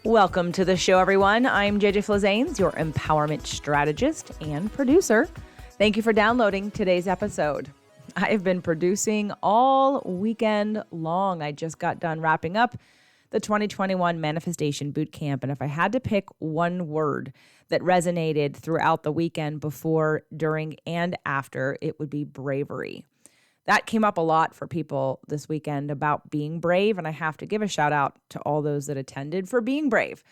Welcome to the show, everyone. I'm JJ Flazanes, your empowerment strategist and producer. Thank you for downloading today's episode. I have been producing all weekend long. I just got done wrapping up the 2021 Manifestation Bootcamp, and if I had to pick one word that resonated throughout the weekend before, during, and after, it would be bravery. That came up a lot for people this weekend about being brave, and I have to give a shout out to all those that attended for being brave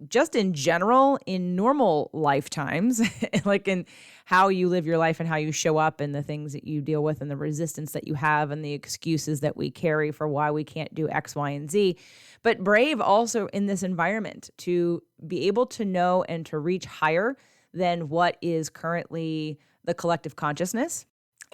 just in general in normal lifetimes, like in how you live your life and how you show up and the things that you deal with and the resistance that you have and the excuses that we carry for why we can't do X, Y, and Z. But brave also in this environment to be able to know and to reach higher than what is currently the collective consciousness.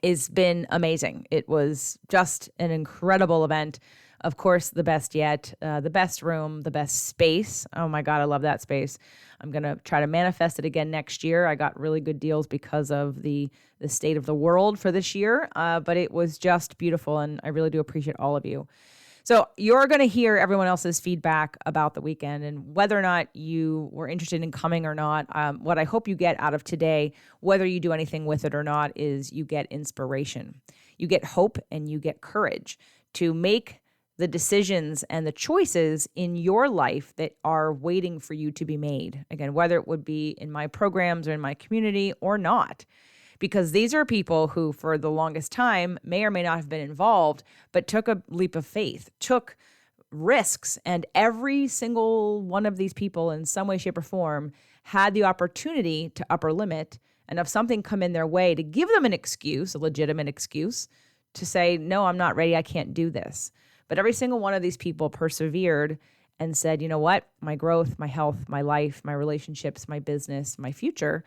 It's been amazing. It was just an incredible event. Of course, the best yet, the best room, the best space. Oh my God, I love that space. I'm going to try to manifest it again next year. I got really good deals because of the state of the world for this year, but it was just beautiful, and I really do appreciate all of you. So you're going to hear everyone else's feedback about the weekend and whether or not you were interested in coming or not. What I hope you get out of today, whether you do anything with it or not, is you get inspiration. You get hope and you get courage to make the decisions and the choices in your life that are waiting for you to be made. Again, whether it would be in my programs or in my community or not. Because these are people who, for the longest time, may or may not have been involved, but took a leap of faith, took risks, and every single one of these people in some way, shape, or form had the opportunity to upper limit and have something come in their way to give them an excuse, a legitimate excuse, to say, no, I'm not ready, I can't do this. But every single one of these people persevered and said, you know what, my growth, my health, my life, my relationships, my business, my future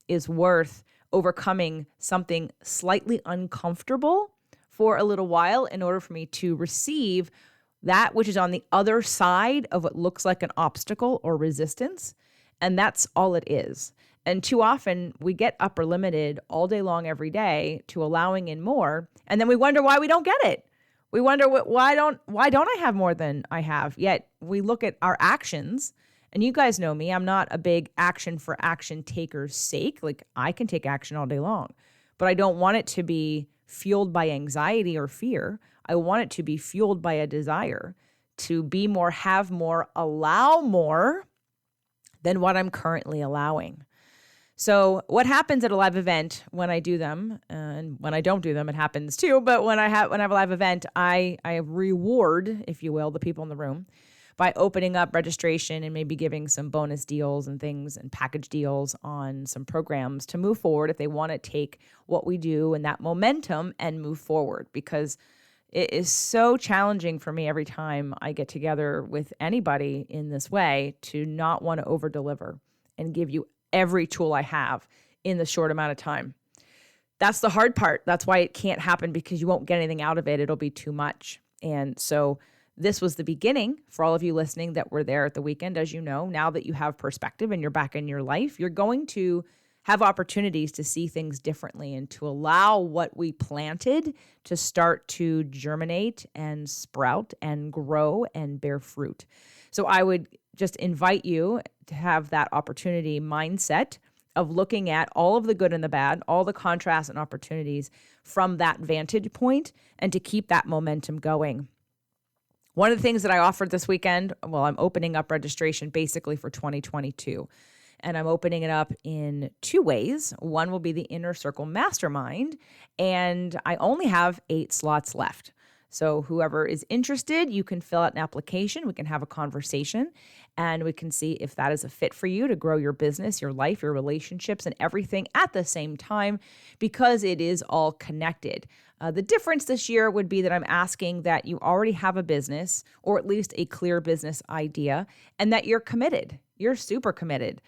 is worth overcoming something slightly uncomfortable for a little while in order for me to receive that which is on the other side of what looks like an obstacle or resistance. And that's all it is. And too often we get upper limited all day long, every day, to allowing in more. And then we wonder why we don't get it. We wonder why don't I have more than I have? Yet we look at our actions. And you guys know me, I'm not a big action for action taker's sake. Like, I can take action all day long, but I don't want it to be fueled by anxiety or fear. I want it to be fueled by a desire to be more, have more, allow more than what I'm currently allowing. So what happens at a live event when I do them, and when I don't do them, it happens too, but when I have a live event, I reward, if you will, the people in the room by opening up registration and maybe giving some bonus deals and things and package deals on some programs to move forward if they want to take what we do and that momentum and move forward. Because it is so challenging for me every time I get together with anybody in this way to not want to over deliver and give you every tool I have in the short amount of time. That's the hard part. That's why it can't happen, because you won't get anything out of it. It'll be too much. And so this was the beginning for all of you listening that were there at the weekend. As you know, now that you have perspective and you're back in your life, you're going to have opportunities to see things differently and to allow what we planted to start to germinate and sprout and grow and bear fruit. So I would just invite you to have that opportunity mindset of looking at all of the good and the bad, all the contrasts and opportunities from that vantage point, and to keep that momentum going. One of the things that I offered this weekend, well, I'm opening up registration basically for 2022. And I'm opening it up in two ways. One will be the Inner Circle Mastermind, and I only have 8 slots left. So whoever is interested, you can fill out an application. We can have a conversation, and we can see if that is a fit for you to grow your business, your life, your relationships, and everything at the same time, because it is all connected. The difference this year would be that I'm asking that you already have a business, or at least a clear business idea, and that you're committed. You're super committed.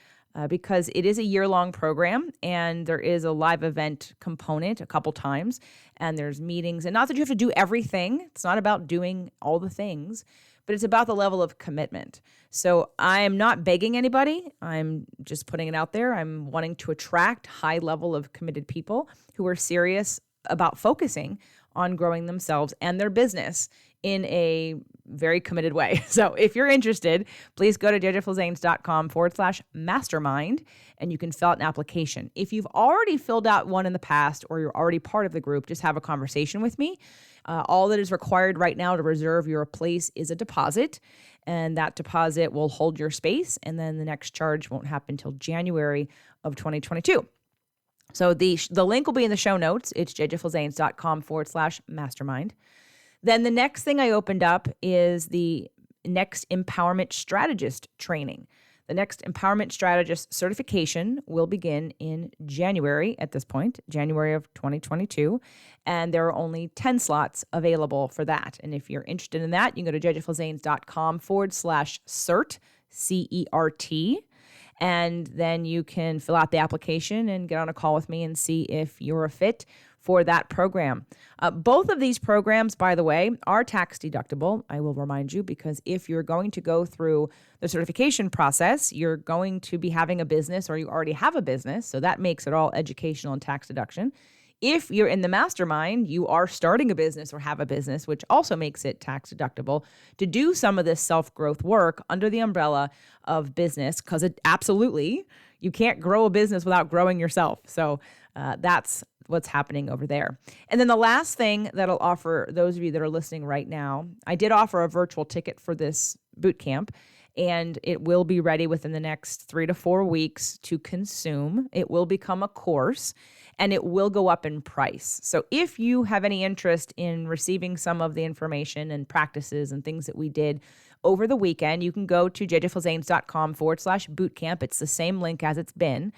Because it is a year-long program, and there is a live event component a couple times, and there's meetings. And not that you have to do everything. It's not about doing all the things, but it's about the level of commitment. So I am not begging anybody. I'm just putting it out there. I'm wanting to attract high level of committed people who are serious about focusing on growing themselves and their business in a very committed way. So if you're interested, please go to jjflizanes.com/mastermind and you can fill out an application. If you've already filled out one in the past or you're already part of the group, just have a conversation with me. All that is required right now to reserve your place is a deposit, and that deposit will hold your space, and then the next charge won't happen until January of 2022. So the link will be in the show notes. It's jjflizanes.com/mastermind. Then the next thing I opened up is the next Empowerment Strategist training. The next Empowerment Strategist certification will begin in January at this point, January of 2022. And there are only 10 slots available for that. And if you're interested in that, you can go to jjflizanes.com/cert, CERT. And then you can fill out the application and get on a call with me and see if you're a fit for that program. Both of these programs, by the way, are tax deductible. I will remind you, because if you're going to go through the certification process, you're going to be having a business or you already have a business. So that makes it all educational and tax deduction. If you're in the mastermind, you are starting a business or have a business, which also makes it tax deductible to do some of this self-growth work under the umbrella of business, because it absolutely, you can't grow a business without growing yourself. So that's what's happening over there. And then the last thing that I'll offer those of you that are listening right now, I did offer a virtual ticket for this boot camp, and it will be ready within the next 3 to 4 weeks to consume. It will become a course, and it will go up in price. So if you have any interest in receiving some of the information and practices and things that we did over the weekend, you can go to jjflizanes.com/bootcamp. It's the same link as it's been.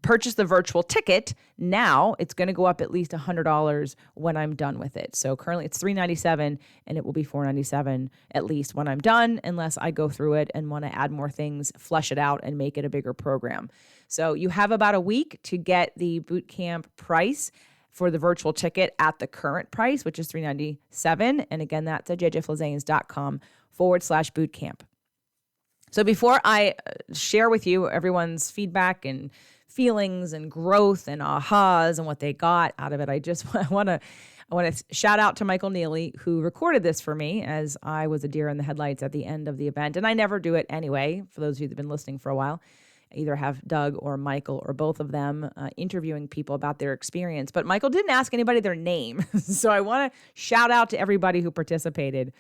Purchase the virtual ticket now. It's going to go up at least $100 when I'm done with it. So currently it's $397 and it will be $497 at least when I'm done, unless I go through it and want to add more things, flesh it out, and make it a bigger program. So you have about a week to get the bootcamp price for the virtual ticket at the current price, which is $397. And again, that's at jjflizanes.com/bootcamp. So before I share with you everyone's feedback and feelings and growth and ahas and what they got out of it, I want to shout out to Michael Neely, who recorded this for me as I was a deer in the headlights at the end of the event. And I never do it anyway, for those of you that have been listening for a while. I either have Doug or Michael or both of them interviewing people about their experience. But Michael didn't ask anybody their name. So I want to shout out to everybody who participated.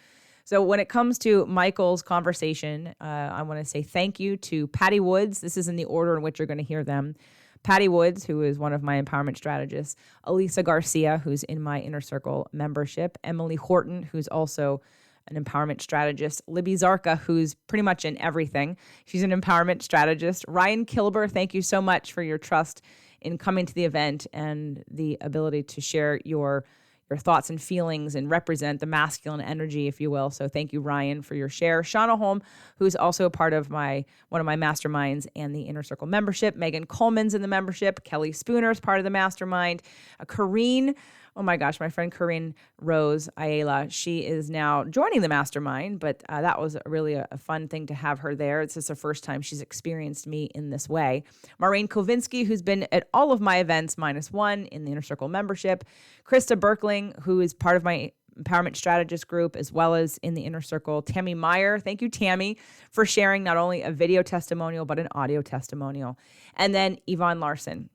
So when it comes to Michael's conversation, I want to say thank you to Patty Woods. This is in the order in which you're going to hear them. Patty Woods, who is one of my empowerment strategists. Elisa Garcia, who's in my Inner Circle membership. Emily Horton, who's also an empowerment strategist. Libby Zarka, who's pretty much in everything. She's an empowerment strategist. Ryan Kilber, thank you so much for your trust in coming to the event and the ability to share your thoughts and feelings and represent the masculine energy, if you will. So thank you, Ryan, for your share. Shauna Holm, who's also a part of one of my masterminds and the Inner Circle membership. Megan Coleman's in the membership. Kelly Spooner's part of the mastermind. Corrine, oh my gosh, my friend Corrine Rose Ayala, she is now joining the mastermind, but that was really a fun thing to have her there. It's just the first time she's experienced me in this way. Maureen Kovinsky, who's been at all of my events -1 in the Inner Circle membership. Krista Berkling, who is part of my empowerment strategist group, as well as in the Inner Circle. Tammy Meyer, thank you, Tammy, for sharing not only a video testimonial, but an audio testimonial. And then Yvonne Larson,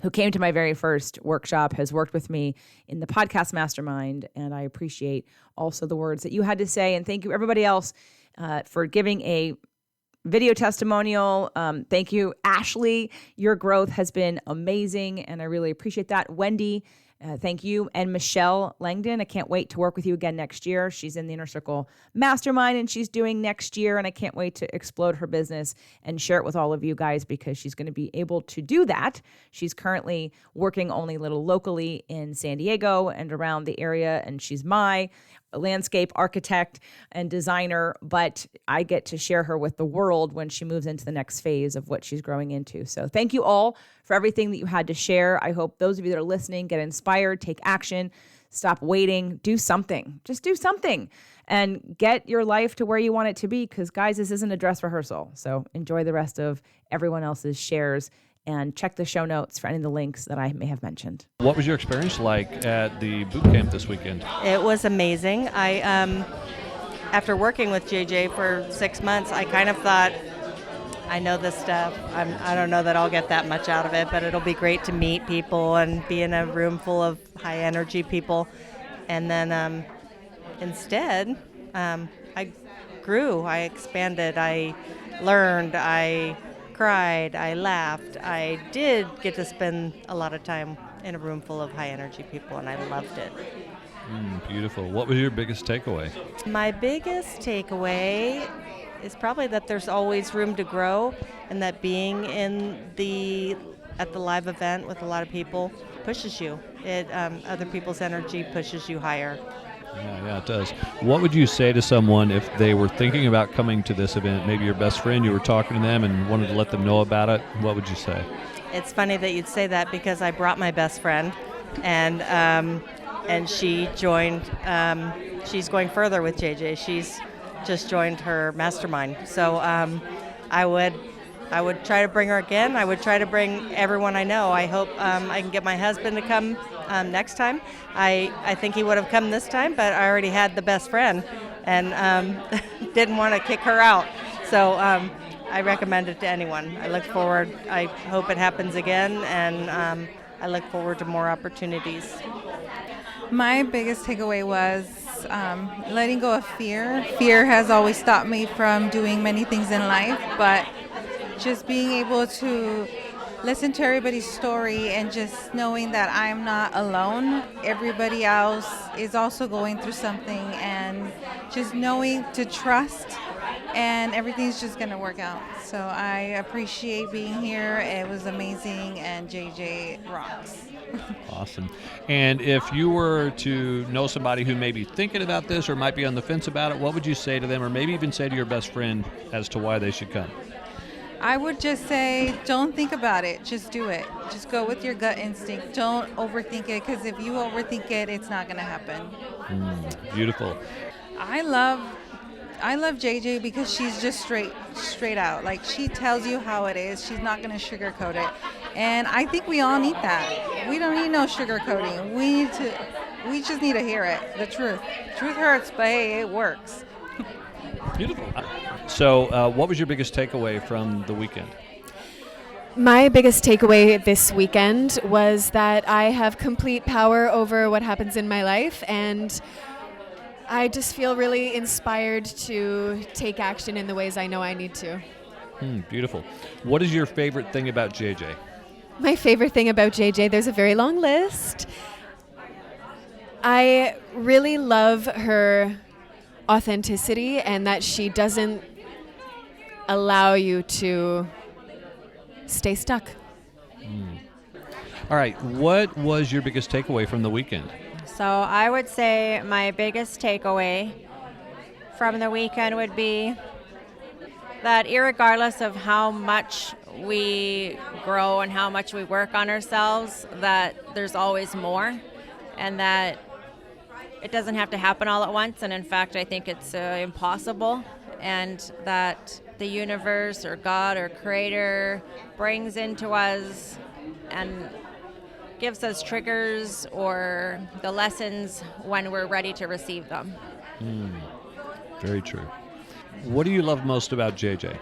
who came to my very first workshop, has worked with me in the podcast mastermind, and I appreciate also the words that you had to say. And thank you, everybody else, for giving a video testimonial. Thank you, Ashley. Your growth has been amazing, and I really appreciate that. Wendy, thank you. And Michelle Langdon, I can't wait to work with you again next year. She's in the Inner Circle Mastermind, and she's doing next year, and I can't wait to explode her business and share it with all of you guys, because she's going to be able to do that. She's currently working only a little locally in San Diego and around the area, and she's my landscape architect and designer, but I get to share her with the world when she moves into the next phase of what she's growing into. So thank you all for everything that you had to share. I hope those of you that are listening get inspired, take action, stop waiting, do something. Just do something and get your life to where you want it to be, because guys, this isn't a dress rehearsal. So enjoy the rest of everyone else's shares and check the show notes for any of the links that I may have mentioned. What was your experience like at the boot camp this weekend? It was amazing. I after working with JJ for 6 months, I kind of thought, I know this stuff. I don't know that I'll get that much out of it, but it'll be great to meet people and be in a room full of high energy people. And then instead, I grew, I expanded, I learned, I cried, I laughed. I did get to spend a lot of time in a room full of high energy people, and I loved it. Beautiful. What was your biggest takeaway? My biggest takeaway is probably that there's always room to grow, and that being at the live event with a lot of people pushes you. Other people's energy pushes you higher. Yeah, it does. What would you say to someone if they were thinking about coming to this event? Maybe your best friend, you were talking to them and wanted to let them know about it. What would you say? It's funny that you'd say that because I brought my best friend, and she joined. She's going further with JJ. She's just joined her mastermind. So I would try to bring her again. I would try to bring everyone I know. I hope I can get my husband to come next time. I think he would have come this time, but I already had the best friend and didn't want to kick her out. So I recommend it to anyone. I look forward. I hope it happens again, and I look forward to more opportunities. My biggest takeaway was letting go of fear. Fear has always stopped me from doing many things in life, but just being able to listen to everybody's story and just knowing that I'm not alone. Everybody else is also going through something, and just knowing to trust, and everything's just going to work out. So I appreciate being here. It was amazing, and JJ rocks. Awesome. And if you were to know somebody who may be thinking about this or might be on the fence about it, what would you say to them, or maybe even say to your best friend as to why they should come? I would just say, don't think about it. Just do it. Just go with your gut instinct. Don't overthink it, because if you overthink it, it's not going to happen. Beautiful. I love JJ because she's just straight out. Like, she tells you how it is. She's not going to sugarcoat it. And I think we all need that. We don't need no sugarcoating. We just need to hear it. The truth. Truth hurts, but hey, it works. Beautiful. So what was your biggest takeaway from the weekend? My biggest takeaway this weekend was that I have complete power over what happens in my life, and I just feel really inspired to take action in the ways I know I need to. Beautiful. What is your favorite thing about JJ? My favorite thing about JJ, there's a very long list. I really love her authenticity, and that she doesn't allow you to stay stuck. All right. What was your biggest takeaway from the weekend? So I would say my biggest takeaway from the weekend would be that irregardless of how much we grow and how much we work on ourselves, that there's always more, and that it doesn't have to happen all at once. And in fact, I think it's impossible, and that the universe or God or Creator brings into us and gives us triggers or the lessons when we're ready to receive them. Very true. What do you love most about JJ?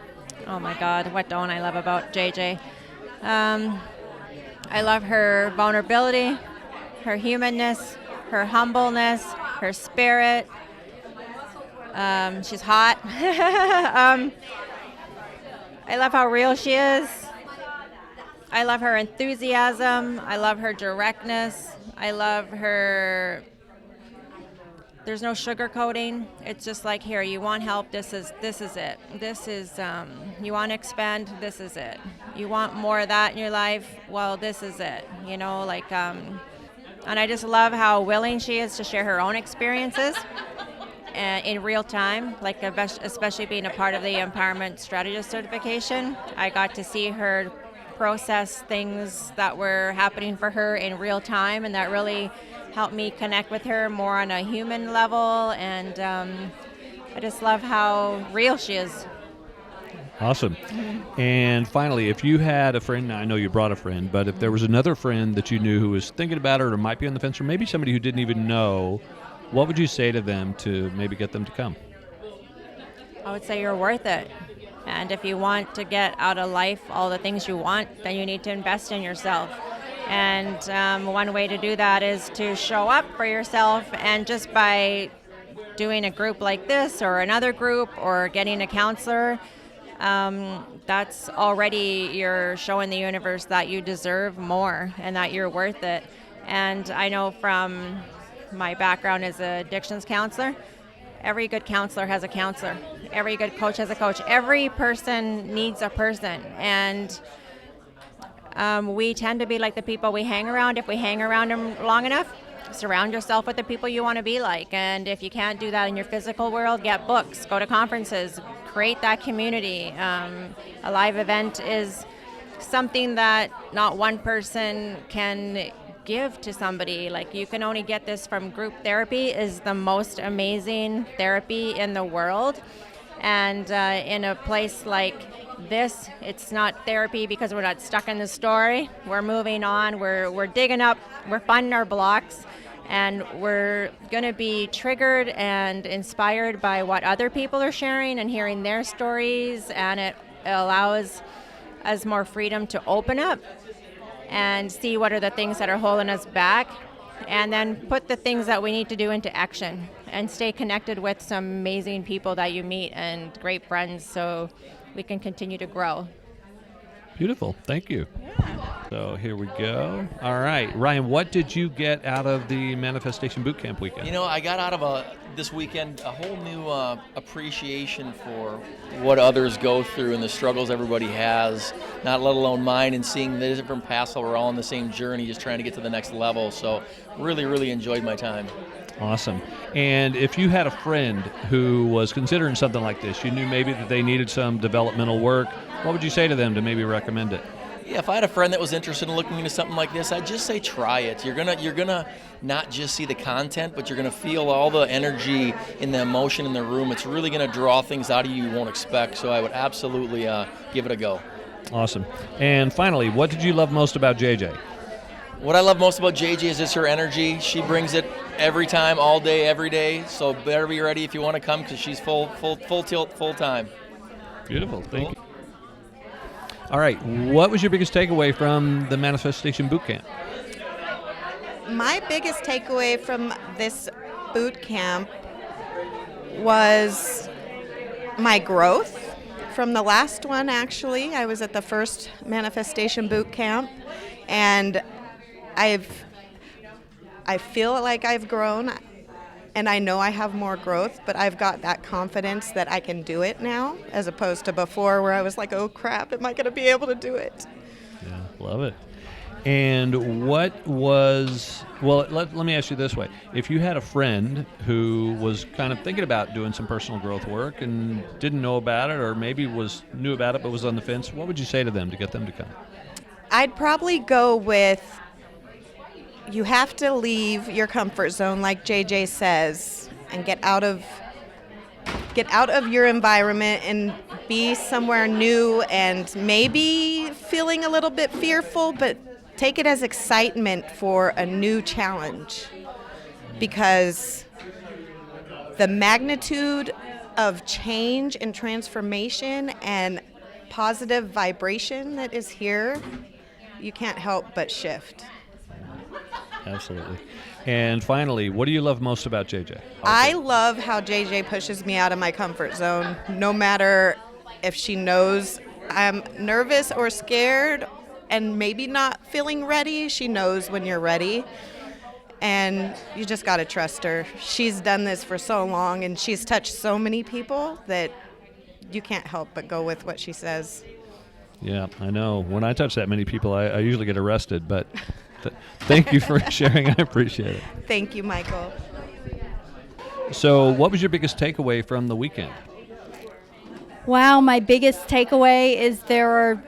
Oh my God, what don't I love about JJ? I love her vulnerability, her humanness, her humbleness, her spirit. She's hot. I love how real she is. I love her enthusiasm. I love her directness. I love her. There's no sugarcoating. It's just like, here, you want help, this is it. This is, you want to expand, this is it. You want more of that in your life, well, this is it. You know, like, and I just love how willing she is to share her own experiences in real time, like especially being a part of the Empowerment Strategist certification. I got to see her process things that were happening for her in real time, and that really helped me connect with her more on a human level, and I just love how real she is. Awesome. And finally, if you had a friend, now I know you brought a friend, but if there was another friend that you knew who was thinking about it or might be on the fence, or maybe somebody who didn't even know, what would you say to them to maybe get them to come? I would say you're worth it. And if you want to get out of life all the things you want, then you need to invest in yourself. And one way to do that is to show up for yourself, and just by doing a group like this or another group or getting a counselor, that's already you're showing the universe that you deserve more and that you're worth it. And I know from my background as an addictions counselor, every good counselor has a counselor. Every good coach has a coach. Every person needs a person. And we tend to be like the people we hang around. If we hang around them long enough, surround yourself with the people you want to be like. And if you can't do that in your physical world, get books, go to conferences, create that community. A live event is something that not one person can give to somebody. Like, you can only get this from group therapy. Is the most amazing therapy in the world. And in a place like this, it's not therapy because we're not stuck in the story. We're moving on. We're digging up. We're finding our blocks. And we're going to be triggered and inspired by what other people are sharing and hearing their stories. And it allows us more freedom to open up and see what are the things that are holding us back, and then put the things that we need to do into action and stay connected with some amazing people that you meet and great friends, so we can continue to grow. Beautiful. Thank you. So here we go. All right. Ryan, what did you get out of the Manifestation Bootcamp weekend? You know, I got out of this weekend a whole new appreciation for what others go through and the struggles everybody has, not let alone mine, and seeing the different paths that we're all on the same journey, just trying to get to the next level. So really, really enjoyed my time. Awesome. And if you had a friend who was considering something like this, you knew maybe that they needed some developmental work, what would you say to them to maybe recommend it? Yeah, if I had a friend that was interested in looking into something like this, I'd just say try it. You're gonna not just see the content, but you're gonna feel all the energy and the emotion in the room. It's really gonna draw things out of you won't expect. So I would absolutely give it a go. Awesome. And finally, what did you love most about JJ? What I love most about JJ is just her energy. She brings it every time, all day, every day. So better be ready if you want to come, because she's full tilt, full time. Beautiful. Thank you. All right. What was your biggest takeaway from the Manifestation Bootcamp? My biggest takeaway from this boot camp was my growth from the last one. Actually, I was at the first Manifestation boot camp, and I feel like I've grown, and I know I have more growth, but I've got that confidence that I can do it now, as opposed to before where I was like, oh crap, am I going to be able to do it? Yeah, love it. And what was, well, let me ask you this way. If you had a friend who was kind of thinking about doing some personal growth work and didn't know about it, or maybe knew about it but was on the fence, what would you say to them to get them to come? I'd probably go with, you have to leave your comfort zone, like JJ says, and get out of your environment and be somewhere new, and maybe feeling a little bit fearful, but take it as excitement for a new challenge, because the magnitude of change and transformation and positive vibration that is here, you can't help but shift. Absolutely. And finally, what do you love most about JJ? I love how JJ pushes me out of my comfort zone, no matter if she knows I'm nervous or scared and maybe not feeling ready. She knows when you're ready, and you just got to trust her. She's done this for so long, and she's touched so many people that you can't help but go with what she says. Yeah, I know. When I touch that many people, I usually get arrested, but thank you for sharing. I appreciate it. Thank you, Michael. So what was your biggest takeaway from the weekend? Wow, my biggest takeaway is there are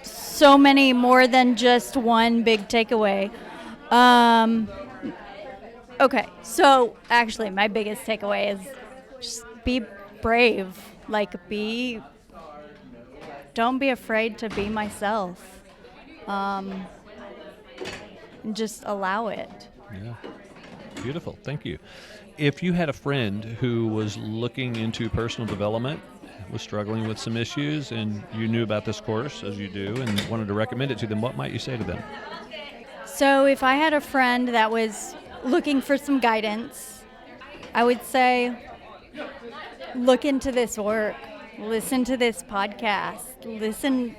so many more than just one big takeaway. Okay, so actually my biggest takeaway is just be brave. Like, don't be afraid to be myself. Just allow it. Yeah. Beautiful. Thank you. if you had a friend who was looking into personal development, was struggling with some issues, and you knew about this course, as you do, and wanted to recommend it to them, what might you say to them? So if I had a friend that was looking for some guidance, I would say, look into this work, listen to this podcast, listen,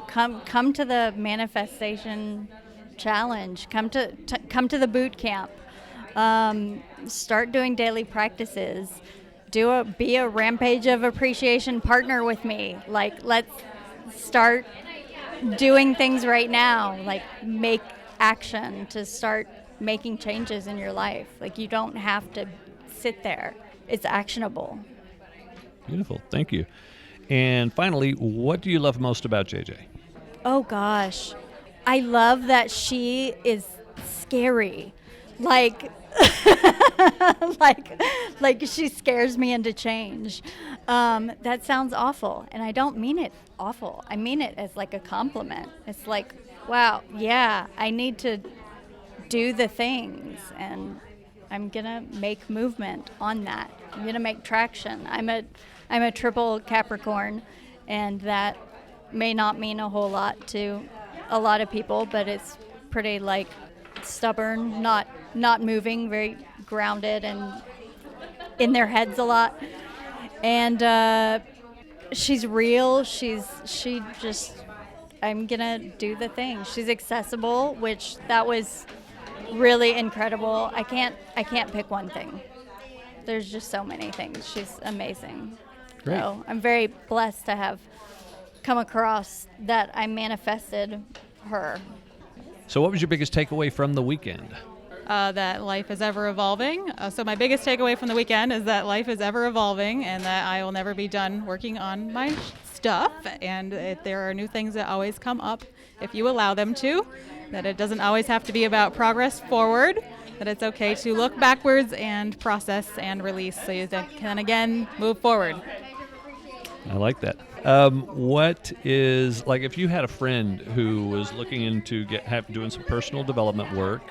come to the manifestation challenge, come to the boot camp, start doing daily practices, be a rampage of appreciation partner with me. Like, let's start doing things right now, like make action to start making changes in your life. Like, you don't have to sit there. It's actionable. Beautiful. Thank you. And finally, what do you love most about JJ? Oh gosh. I love that she is scary. Like like she scares me into change. That sounds awful, and I don't mean it awful. I mean it as like a compliment. It's like, wow, yeah, I need to do the things, and I'm gonna make movement on that. I'm gonna make traction. I'm a triple Capricorn, and that may not mean a whole lot to a lot of people, but it's pretty like stubborn, not moving, very grounded and in their heads a lot. And she's real. I'm gonna do the thing. She's accessible, which that was really incredible. I can't pick one thing. There's just so many things. She's amazing. Great. So I'm very blessed to have come across that. I manifested her. So what was your biggest takeaway from the weekend? That life is ever evolving. So my biggest takeaway from the weekend is that life is ever evolving, and that I will never be done working on my stuff, and there are new things that always come up if you allow them to, that it doesn't always have to be about progress forward, that it's okay to look backwards and process and release so you can again move forward. I like that. What is, like, if you had a friend who was looking into doing some personal development work,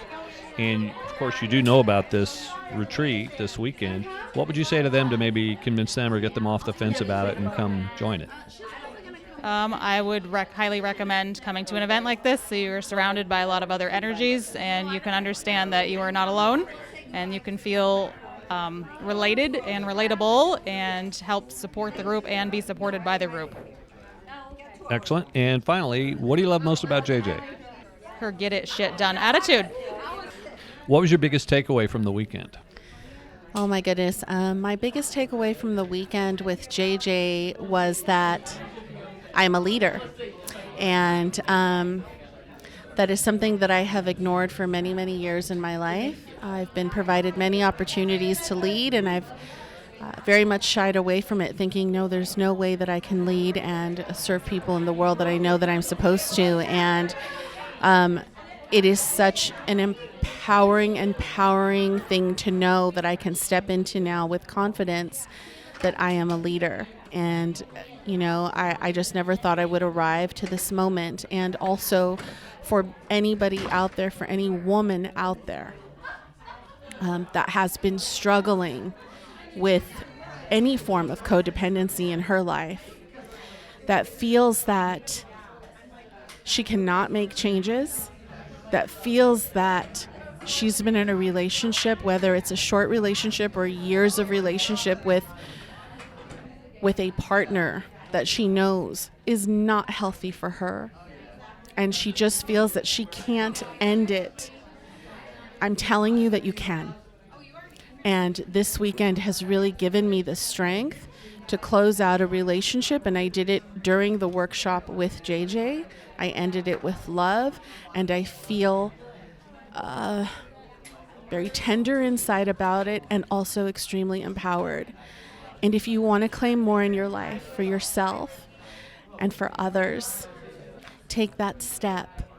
and of course you do know about this retreat this weekend, what would you say to them to maybe convince them or get them off the fence about it and come join it? I would highly recommend coming to an event like this, so you're surrounded by a lot of other energies and you can understand that you are not alone, and you can feel related and relatable and help support the group and be supported by the group. Excellent. And finally, what do you love most about JJ? Her get it shit done attitude. What was your biggest takeaway from the weekend? Oh my goodness. My biggest takeaway from the weekend with JJ was that I'm a leader. And that is something that I have ignored for many, many years in my life. I've been provided many opportunities to lead, and I've very much shied away from it, thinking, no, there's no way that I can lead and serve people in the world that I know that I'm supposed to. And it is such an empowering thing to know that I can step into now with confidence that I am a leader. And, I just never thought I would arrive to this moment. And also for anybody out there, for any woman out there that has been struggling with any form of codependency in her life, that feels that she cannot make changes, that feels that she's been in a relationship, whether it's a short relationship or years of relationship with a partner that she knows is not healthy for her, and she just feels that she can't end it. I'm telling you that you can. And this weekend has really given me the strength to close out a relationship, and I did it during the workshop with JJ. I ended it with love, and I feel very tender inside about it, and also extremely empowered. And if you want to claim more in your life for yourself and for others, take that step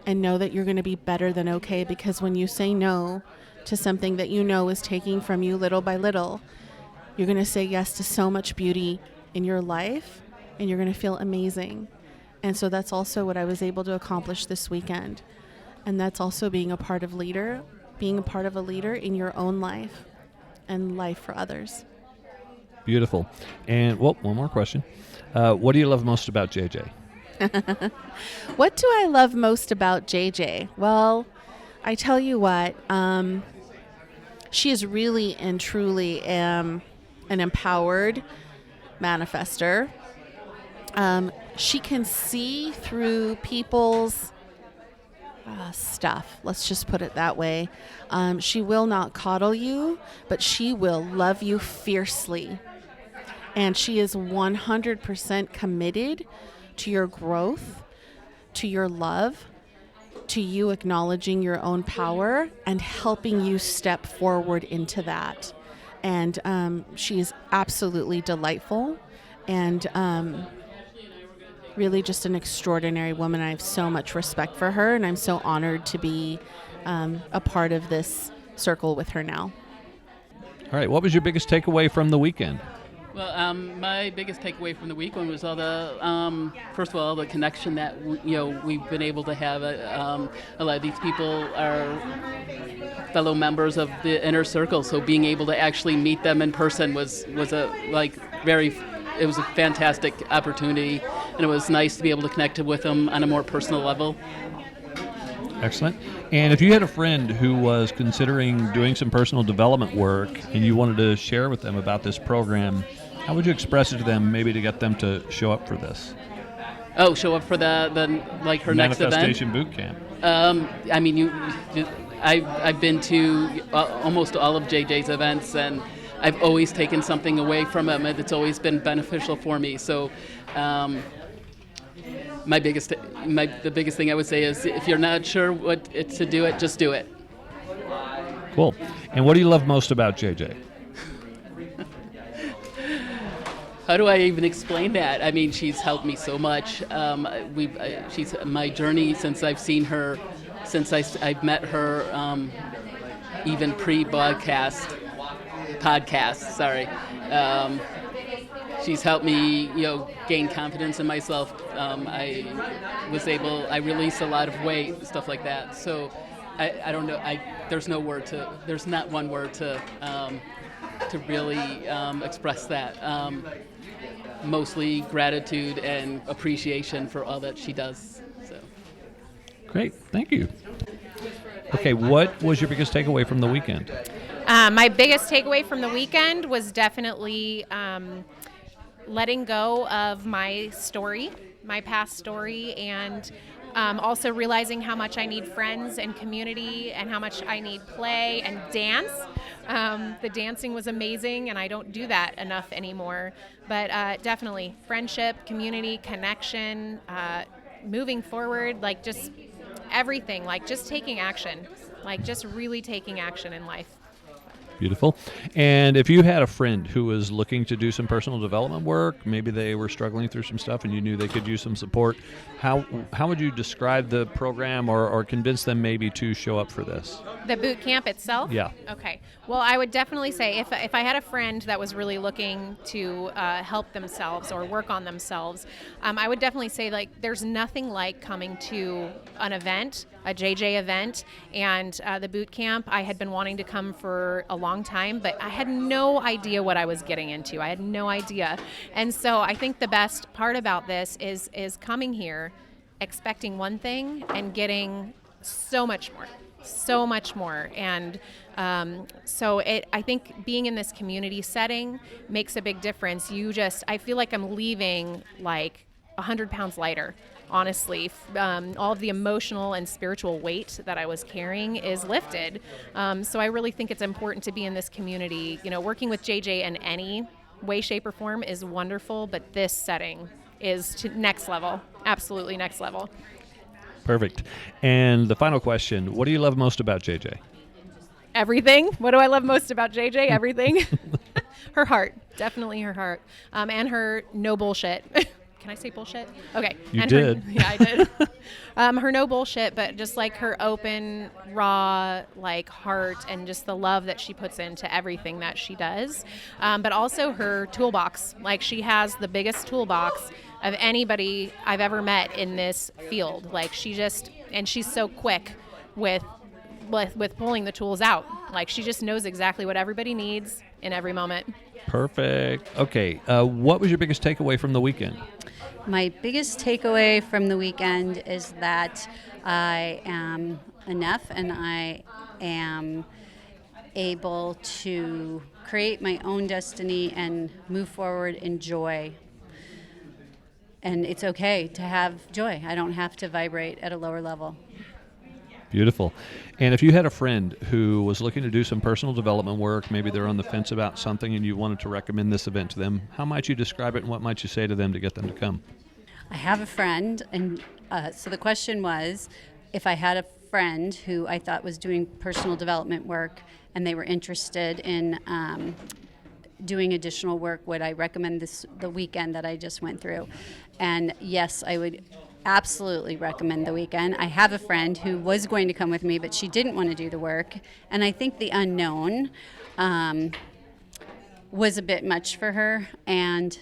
and know that you're going to be better than okay, because when you say no to something that you know is taking from you little by little, you're going to say yes to so much beauty in your life, and you're going to feel amazing. And so that's also what I was able to accomplish this weekend. And that's also being a part of a leader in your own life, and life for others. Beautiful. And, one more question. What do you love most about JJ? What do I love most about JJ? Well, I tell you what, she is really and truly an empowered manifester. She can see through people's stuff. Let's just put it that way. She will not coddle you, but she will love you fiercely. And she is 100% committed to your growth, to your love, to you acknowledging your own power and helping you step forward into that. And she is absolutely delightful and really just an extraordinary woman. I have so much respect for her, and I'm so honored to be a part of this circle with her now. All right. What was your biggest takeaway from the weekend? Well, my biggest takeaway from the weekend was all the, first of all, the connection that we've been able to have. A lot of these people are fellow members of the Inner Circle, so being able to actually meet them in person was a fantastic opportunity, and it was nice to be able to connect with them on a more personal level. Excellent. And if you had a friend who was considering doing some personal development work and you wanted to share with them about this program, how would you express it to them, maybe to get them to show up for this? Oh, show up for her next event? Manifestation Boot Camp. I've been to almost all of JJ's events, and I've always taken something away from him, and it's always been beneficial for me. So the biggest thing I would say is, if you're not sure what it's to do it, just do it. Cool. And what do you love most about JJ? How do I even explain that? I mean, she's helped me so much. She's my journey since I've seen her, since I've met her, even pre-podcast. Sorry. She's helped me, gain confidence in myself. I released a lot of weight, stuff like that. So I don't know. There's not one word to really express that. Mostly gratitude and appreciation for all that she does. So. Great. Thank you. Okay. What was your biggest takeaway from the weekend? My biggest takeaway from the weekend was definitely letting go of my story, my past story, and also realizing how much I need friends and community and how much I need play and dance. The dancing was amazing, and I don't do that enough anymore. But definitely friendship, community, connection, moving forward, just everything, just taking action, just really taking action in life. Beautiful. And if you had a friend who was looking to do some personal development work, maybe they were struggling through some stuff and you knew they could use some support, how would you describe the program or convince them maybe to show up for this? The boot camp itself? Yeah. Okay. Well, I would definitely say if I had a friend that was really looking to help themselves or work on themselves, I would definitely say there's nothing like coming to an event, a JJ event, and the boot camp. I had been wanting to come for a long time, but I had no idea what I was getting into. I had no idea. And so I think the best part about this is coming here expecting one thing and getting so much more. And so I think being in this community setting makes a big difference. I feel like I'm leaving 100 pounds lighter. Honestly, all of the emotional and spiritual weight that I was carrying is lifted. So I really think it's important to be in this community. Working with JJ in any way, shape, or form is wonderful, but this setting is to next level, absolutely next level. Perfect. And the final question, what do you love most about JJ? Everything. What do I love most about JJ? Everything. Her heart, definitely her heart, and her no bullshit. Can I say bullshit? Okay. You did. Yeah, I did. Her no bullshit, but just her open, raw, heart, and just the love that she puts into everything that she does. But also her toolbox. She has the biggest toolbox of anybody I've ever met in this field. And she's so quick with pulling the tools out. Like, she just knows exactly what everybody needs in every moment. Perfect. Okay. What was your biggest takeaway from the weekend? My biggest takeaway from the weekend is that I am enough and I am able to create my own destiny and move forward in joy. And it's okay to have joy. I don't have to vibrate at a lower level. Beautiful. And if you had a friend who was looking to do some personal development work, maybe they're on the fence about something and you wanted to recommend this event to them, how might you describe it and what might you say to them to get them to come? I have a friend, and so the question was, if I had a friend who I thought was doing personal development work and they were interested in doing additional work, would I recommend the weekend that I just went through? And yes, I would absolutely recommend the weekend. I have a friend who was going to come with me, but she didn't want to do the work. And I think the unknown was a bit much for her, and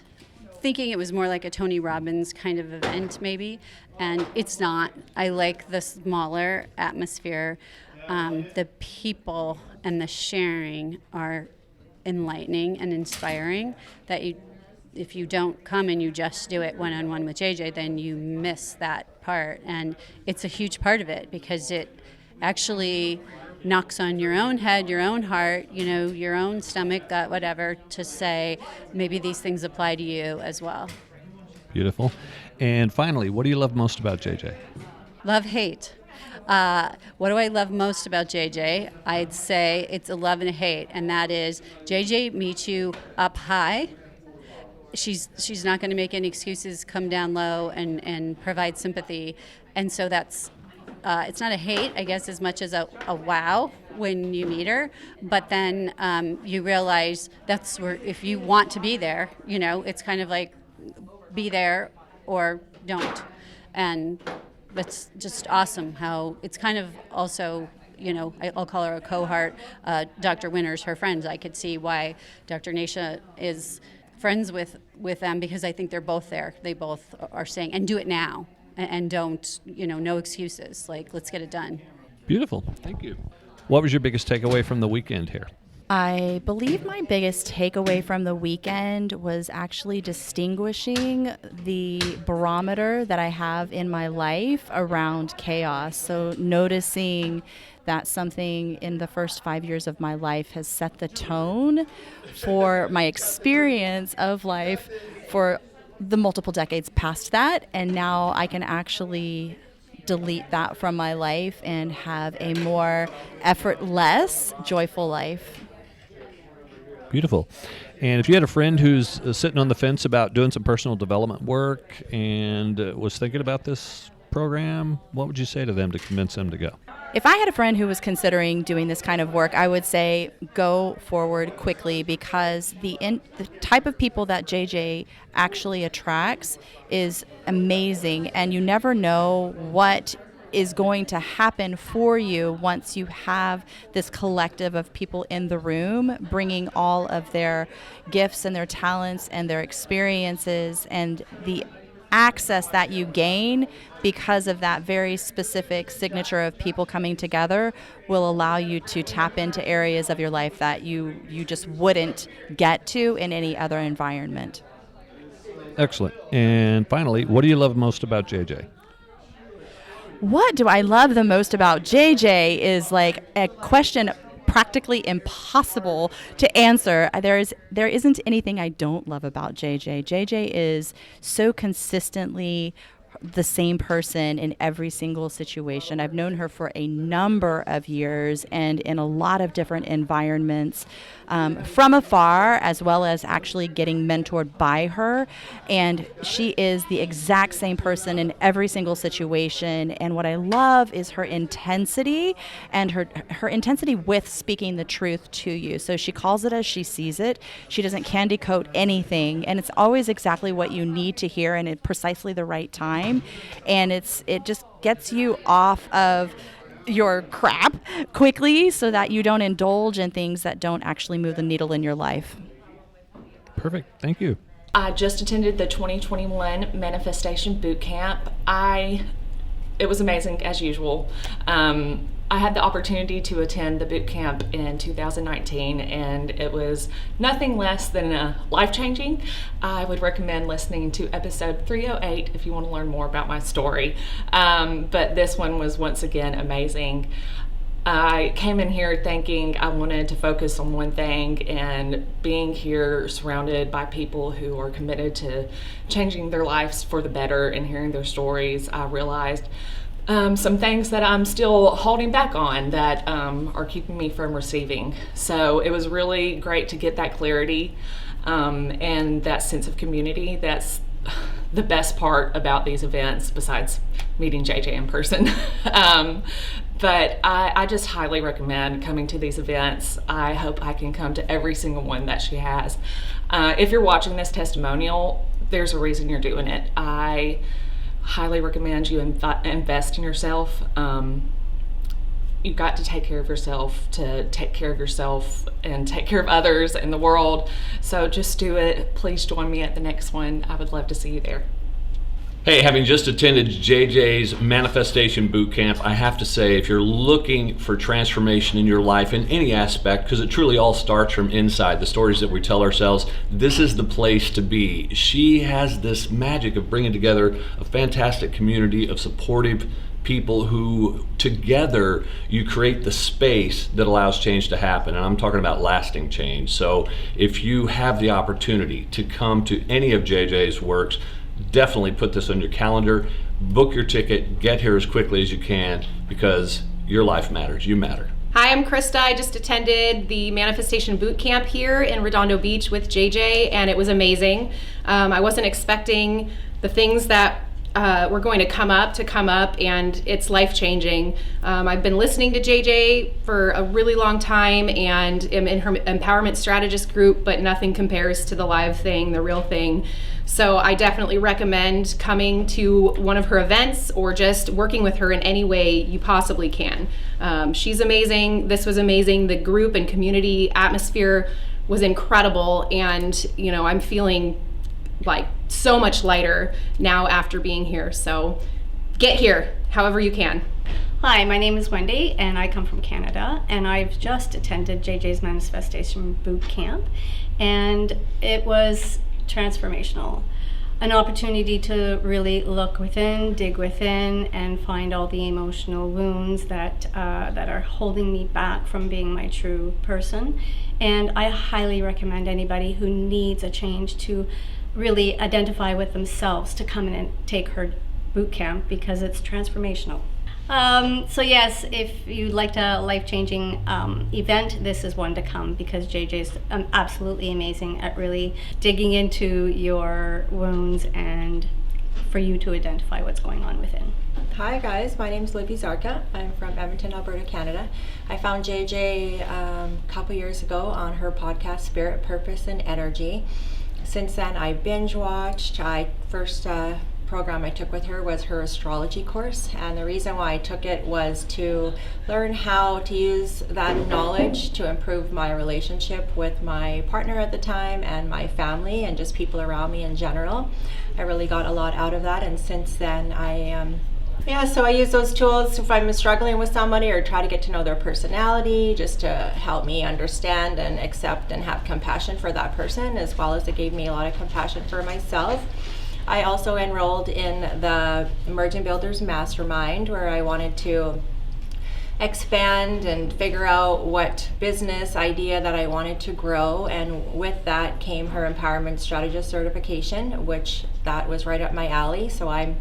thinking it was more like a Tony Robbins kind of event maybe. And it's not. I like the smaller atmosphere. The people and the sharing are enlightening and inspiring, that if you don't come and you just do it one-on-one with JJ, then you miss that part. And it's a huge part of it because it actually knocks on your own head, your own heart, your own stomach, gut, whatever, to say maybe these things apply to you as well. Beautiful. And finally, what do you love most about JJ? Love, hate. What do I love most about JJ? I'd say it's a love and a hate, and that is JJ meets you up high. She's not going to make any excuses, come down low and provide sympathy. And so that's, it's not a hate, I guess, as much as a wow when you meet her. But then you realize that's where, if you want to be there, it's kind of like be there or don't. And that's just awesome how it's kind of also, I'll call her a cohort. Dr. Winter's her friend. I could see why Dr. Nasha is friends with them, because I think they're both there. They both are saying, and do it now, and don't, no excuses. Like, let's get it done. Beautiful. Thank you. What was your biggest takeaway from the weekend here? I believe my biggest takeaway from the weekend was actually distinguishing the barometer that I have in my life around chaos. So noticing that something in the first 5 years of my life has set the tone for my experience of life for the multiple decades past that. And now I can actually delete that from my life and have a more effortless, joyful life. Beautiful. And if you had a friend who's sitting on the fence about doing some personal development work and was thinking about this program, what would you say to them to convince them to go? If I had a friend who was considering doing this kind of work, I would say go forward quickly, because the type of people that JJ actually attracts is amazing, and you never know what is going to happen for you once you have this collective of people in the room bringing all of their gifts and their talents and their experiences, and the access that you gain because of that very specific signature of people coming together will allow you to tap into areas of your life that you just wouldn't get to in any other environment. Excellent. And finally, what do you love most about JJ? What do I love the most about JJ is like a question practically impossible to answer. There isn't anything I don't love about JJ. JJ is so consistently the same person in every single situation. I've known her for a number of years and in a lot of different environments, from afar, as well as actually getting mentored by her. And she is the exact same person in every single situation. And what I love is her intensity and her intensity with speaking the truth to you. So she calls it as she sees it. She doesn't candy coat anything. And it's always exactly what you need to hear and at precisely the right time. And it just gets you off of your crap quickly so that you don't indulge in things that don't actually move the needle in your life. Perfect. Thank you. I just attended the 2021 Manifestation Boot Camp. I it was amazing as usual. I had the opportunity to attend the boot camp in 2019, and it was nothing less than life-changing. I would recommend listening to episode 308 if you want to learn more about my story. But this one was once again amazing. I came in here thinking I wanted to focus on one thing, and being here surrounded by people who are committed to changing their lives for the better and hearing their stories, I realized some things that I'm still holding back on that are keeping me from receiving. So it was really great to get that clarity and that sense of community. That's the best part about these events, besides meeting JJ in person. But I just highly recommend coming to these events. I hope I can come to every single one that she has. If you're watching this testimonial, there's a reason you're doing it. I highly recommend you invest in yourself. You've got to take care of yourself to take care of yourself and take care of others in the world. So just do it. Please join me at the next one. I would love to see you there. Hey, having just attended JJ's Manifestation Boot Camp, I have to say, if you're looking for transformation in your life in any aspect, because it truly all starts from inside, the stories that we tell ourselves, this is the place to be. She has this magic of bringing together a fantastic community of supportive people who together you create the space that allows change to happen, and I'm talking about lasting change. So if you have the opportunity to come to any of JJ's works, definitely put this on your calendar, book your ticket, get here as quickly as you can, because your life matters, you matter. Hi, I'm Krista. I just attended the Manifestation Boot Camp here in Redondo Beach with JJ, and it was amazing. I wasn't expecting the things that were going to come up, and it's life-changing. I've been listening to JJ for a really long time and am in her Empowerment Strategist group, but nothing compares to the live thing, the real thing. So I definitely recommend coming to one of her events or just working with her in any way you possibly can. She's amazing. This was amazing. The group and community atmosphere was incredible, and I'm feeling like so much lighter now after being here. So get here however you can. Hi, my name is Wendy and I come from Canada, and I've just attended JJ's Manifestation Boot Camp, and it was transformational. An opportunity to really look within, dig within, and find all the emotional wounds that are holding me back from being my true person. And I highly recommend anybody who needs a change to really identify with themselves to come in and take her boot camp, because it's transformational. So yes, if you'd like a life-changing event, this is one to come, because JJ's absolutely amazing at really digging into your wounds and for you to identify what's going on within. Hi guys, my name is Libby Zarka. I'm from Edmonton, Alberta, Canada. I found JJ a couple years ago on her podcast, Spirit, Purpose, and Energy. Since then, I binge watched. First program I took with her was her astrology course, and the reason why I took it was to learn how to use that knowledge to improve my relationship with my partner at the time and my family and just people around me in general. I really got a lot out of that, and since then so I use those tools if I'm struggling with somebody or try to get to know their personality, just to help me understand and accept and have compassion for that person, as well as it gave me a lot of compassion for myself. I also enrolled in the Emerging Builders Mastermind, where I wanted to expand and figure out what business idea that I wanted to grow, and with that came her Empowerment Strategist certification, which that was right up my alley. So I'm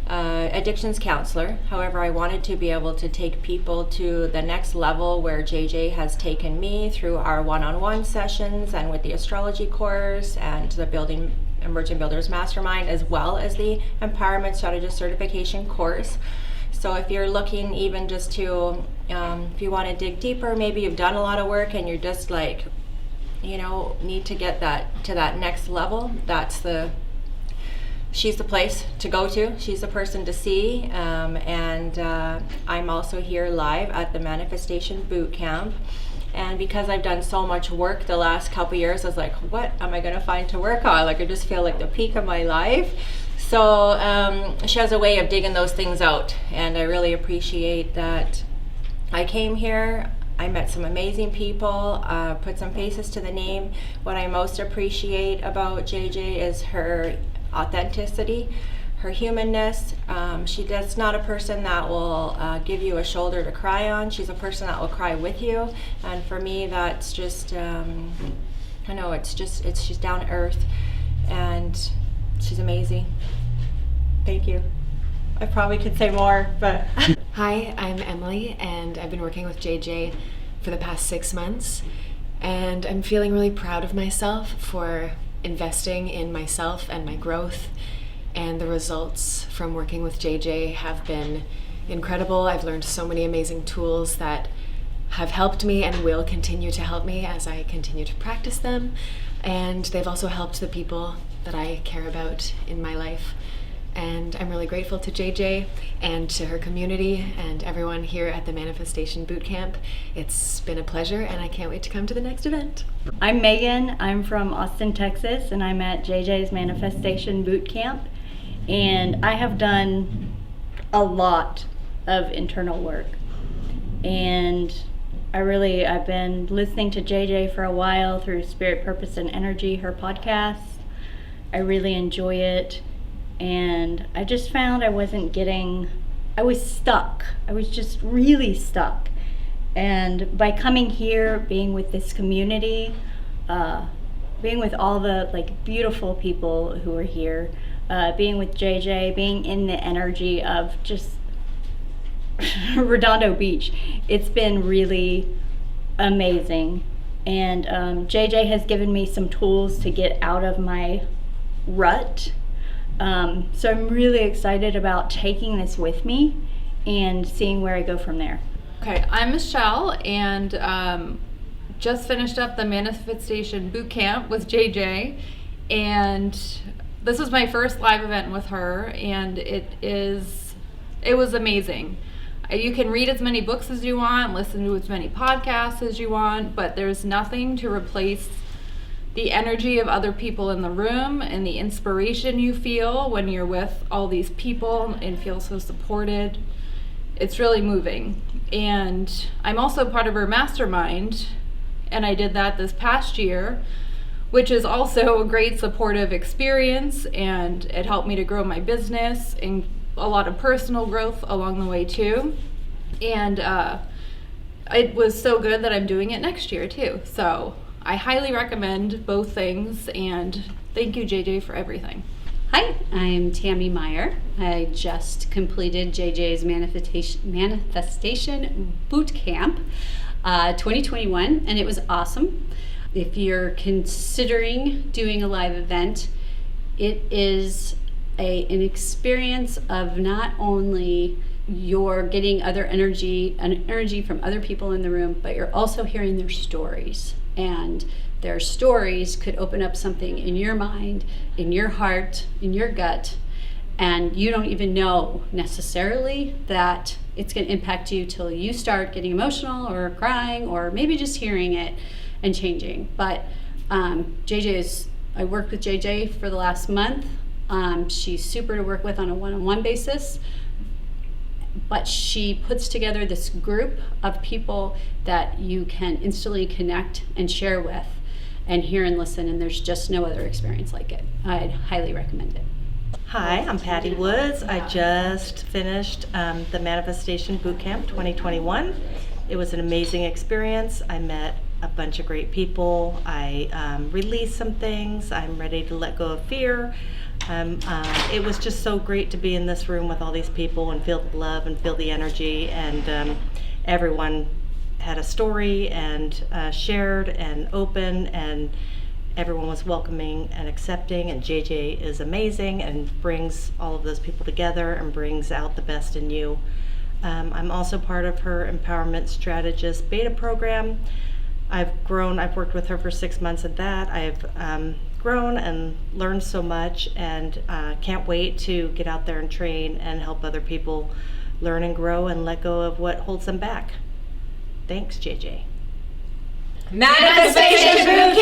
addictions counselor. However, I wanted to be able to take people to the next level where JJ has taken me through our one-on-one sessions and with the astrology course and the Emerging Builders Mastermind, as well as the Empowerment Strategist certification course. So if you're looking even just to, if you want to dig deeper, maybe you've done a lot of work and you're just like, need to get that to that next level, she's the place to go to. She's the person to see. And I'm also here live at the Manifestation Boot Camp. And because I've done so much work the last couple years, I was like, what am I going to find to work on? Like, I just feel like the peak of my life. So she has a way of digging those things out, and I really appreciate that. I came here, I met some amazing people, put some faces to the name. What I most appreciate about JJ is her authenticity, her humanness. That's not a person that will give you a shoulder to cry on. She's a person that will cry with you, and for me, that's just, I know she's down to earth, and she's amazing. Thank you. I probably could say more, but. Hi, I'm Emily, and I've been working with JJ for the past 6 months, and I'm feeling really proud of myself for investing in myself and my growth, and the results from working with JJ have been incredible. I've learned so many amazing tools that have helped me and will continue to help me as I continue to practice them, and they've also helped the people that I care about in my life. And I'm really grateful to JJ and to her community and everyone here at the Manifestation Bootcamp. It's been a pleasure, and I can't wait to come to the next event. I'm Megan. I'm from Austin, Texas, and I'm at JJ's Manifestation Bootcamp. And I have done a lot of internal work. And I've been listening to JJ for a while through Spirit, Purpose, and Energy, her podcast. I really enjoy it. And I just found I was stuck. I was just really stuck. And by coming here, being with this community, being with all the beautiful people who are here, being with JJ, being in the energy of just Redondo Beach, it's been really amazing. And JJ has given me some tools to get out of my rut. So I'm really excited about taking this with me and seeing where I go from there. Okay, I'm Michelle, and just finished up the Manifestation Bootcamp with JJ, and this was my first live event with her, and it was amazing. You can read as many books as you want, listen to as many podcasts as you want, but there's nothing to replace the energy of other people in the room and the inspiration you feel when you're with all these people and feel so supported. It's really moving. And I'm also part of her mastermind, and I did that this past year, which is also a great supportive experience, and it helped me to grow my business and a lot of personal growth along the way too. And it was so good that I'm doing it next year too. So I highly recommend both things, and thank you, JJ, for everything. Hi, I'm Tammy Meyer. I just completed JJ's Manifestation Bootcamp 2021, and it was awesome. If you're considering doing a live event, it is an experience of not only you're getting energy from other people in the room, but you're also hearing their stories. And their stories could open up something in your mind, in your heart, in your gut, and you don't even know necessarily that it's going to impact you till you start getting emotional or crying or maybe just hearing it and changing. But I worked with JJ for the last month. She's super to work with on a one-on-one basis. But she puts together this group of people that you can instantly connect and share with and hear and listen, and there's just no other experience like it. I'd highly recommend it. Hi, I'm Patty Woods. I just finished the Manifestation Bootcamp 2021. It was an amazing experience. I met a bunch of great people. I released some things. I'm ready to let go of fear. It was just so great to be in this room with all these people and feel the love and feel the energy, and everyone had a story and shared and open, and everyone was welcoming and accepting, and JJ is amazing and brings all of those people together and brings out the best in you. I'm also part of her Empowerment Strategist beta program. I've worked with her for 6 months at that. I've grown and learned so much, and can't wait to get out there and train and help other people learn and grow and let go of what holds them back. Thanks, JJ. Manifestation Bootcamp!